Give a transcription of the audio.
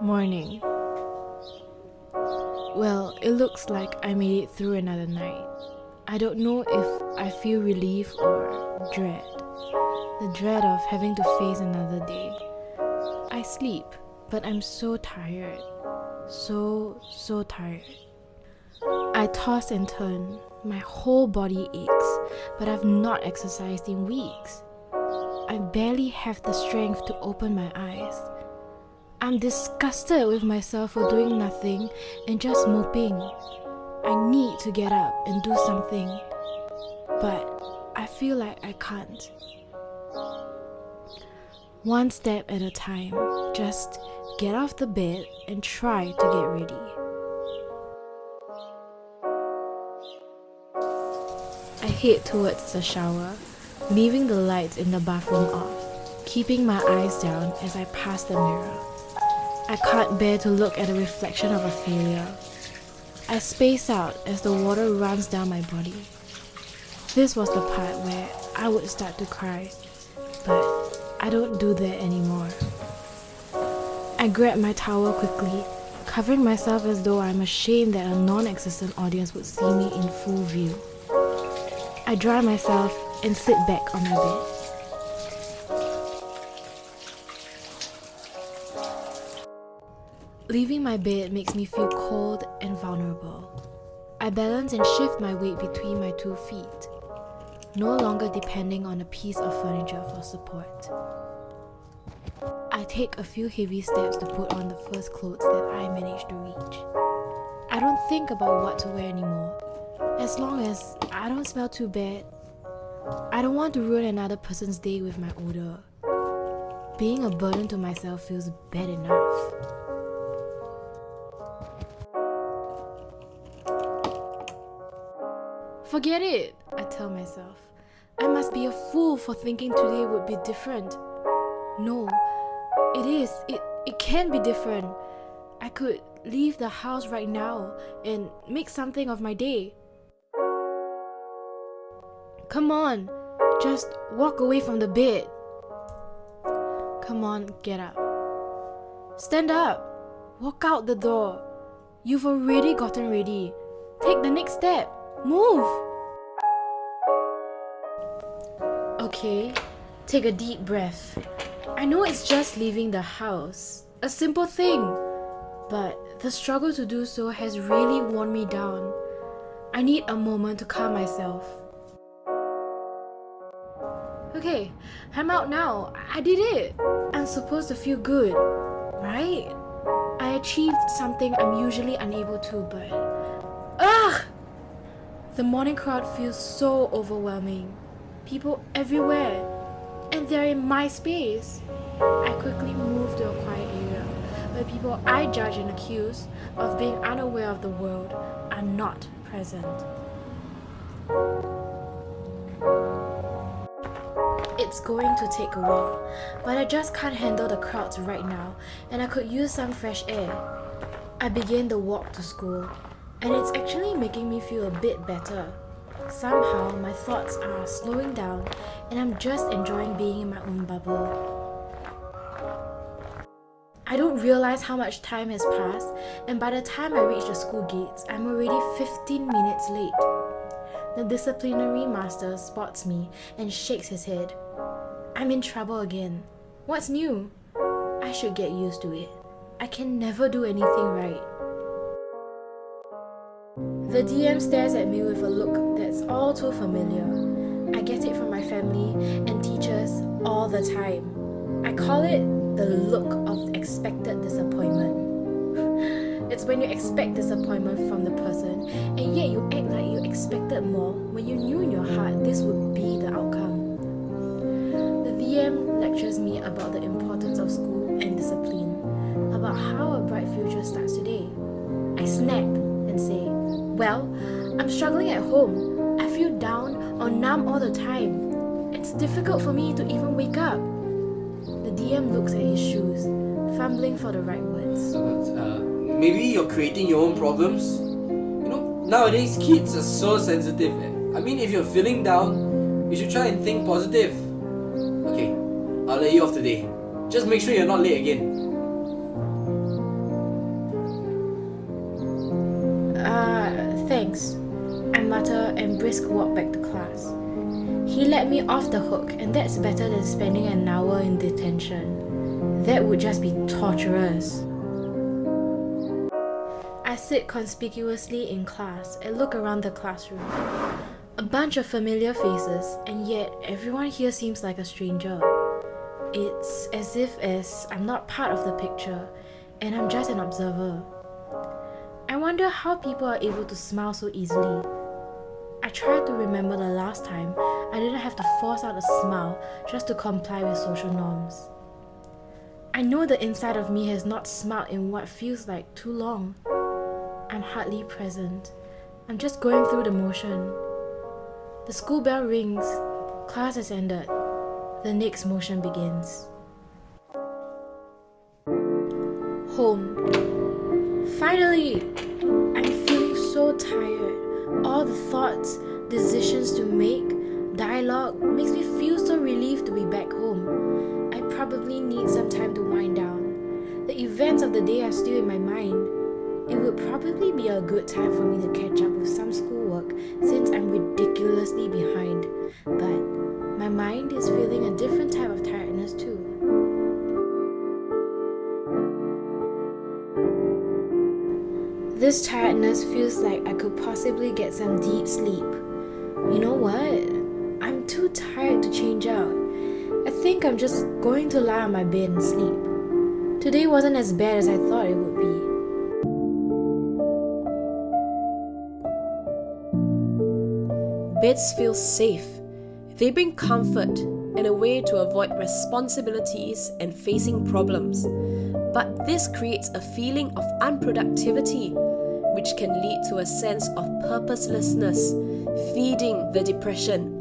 Morning. Well, it looks like I made it through another night. I don't know if I feel relief or dread. The dread of having to face another day. I sleep, but I'm so tired. So tired. I toss and turn. My whole body aches, but I've not exercised in weeks. I barely have the strength to open my eyes. I'm disgusted with myself for doing nothing and just moping. I need to get up and do something, but I feel like I can't. One step at a time, just get off the bed and try to get ready. I head towards the shower, leaving the lights in the bathroom off, keeping my eyes down as I pass the mirror. I can't bear to look at the reflection of a failure. I space out as the water runs down my body. This was the part where I would start to cry, but I don't do that anymore. I grab my towel quickly, covering myself as though I'm ashamed that a non-existent audience would see me in full view. I dry myself and sit back on my bed. Leaving my bed makes me feel cold and vulnerable. I balance and shift my weight between my 2 feet, no longer depending on a piece of furniture for support. I take a few heavy steps to put on the first clothes that I manage to reach. I don't think about what to wear anymore, as long as I don't smell too bad. I don't want to ruin another person's day with my odor. Being a burden to myself feels bad enough. Forget it, I tell myself. I must be a fool for thinking today would be different. No, it is. It can be different. I could leave the house right now and make something of my day. Come on, just walk away from the bed. Come on, get up. Stand up. Walk out the door. You've already gotten ready. Take the next step. Move! Okay, take a deep breath. I know it's just leaving the house, a simple thing, but the struggle to do so has really worn me down. I need a moment to calm myself. Okay, I'm out now. I did it. I'm supposed to feel good, right? I achieved something I'm usually unable to, but... Ugh! The morning crowd feels so overwhelming. People everywhere, and they're in my space. I quickly move to a quiet area where people I judge and accuse of being unaware of the world are not present. It's going to take a while, but I just can't handle the crowds right now, and I could use some fresh air. I begin the walk to school, and it's actually making me feel a bit better. Somehow, my thoughts are slowing down, and I'm just enjoying being in my own bubble. I don't realize how much time has passed, and by the time I reach the school gates, I'm already 15 minutes late. The disciplinary master spots me and shakes his head. I'm in trouble again. What's new? I should get used to it. I can never do anything right. The DM stares at me with a look that's all too familiar. I get it from my family and teachers all the time. I call it the look of expected disappointment. It's when you expect disappointment from the person, and yet you act like you expected more when you knew in your heart this would be the outcome. The DM lectures me about the importance of school and discipline, about how a bright future starts today. I snack and say, well, I'm struggling at home. I feel down or numb all the time. It's difficult for me to even wake up. The DM looks at his shoes, fumbling for the right words. Maybe you're creating your own problems? Nowadays kids are so sensitive. I mean, if you're feeling down, you should try and think positive. Okay, I'll let you off today. Just make sure you're not late again. Thanks, I mutter and brisk walk back to class. He let me off the hook, and that's better than spending an hour in detention. That would just be torturous. I sit conspicuously in class and look around the classroom. A bunch of familiar faces, and yet everyone here seems like a stranger. It's as if I'm not part of the picture, and I'm just an observer. I wonder how people are able to smile so easily. I try to remember the last time I didn't have to force out a smile just to comply with social norms. I know the inside of me has not smiled in what feels like too long. I'm hardly present. I'm just going through the motion. The school bell rings. Class has ended. The next motion begins. Home. Finally! I'm feeling so tired. All the thoughts, decisions to make, dialogue makes me feel so relieved to be back home. I probably need some time to wind down. The events of the day are still in my mind. It would probably be a good time for me to catch up with some schoolwork since I'm ridiculously behind. But my mind is feeling a different type of tiredness too. This tiredness feels like I could possibly get some deep sleep. You know what? I'm too tired to change out. I think I'm just going to lie on my bed and sleep. Today wasn't as bad as I thought it would be. Beds feel safe. They bring comfort and a way to avoid responsibilities and facing problems. But this creates a feeling of unproductivity, which can lead to a sense of purposelessness, feeding the depression.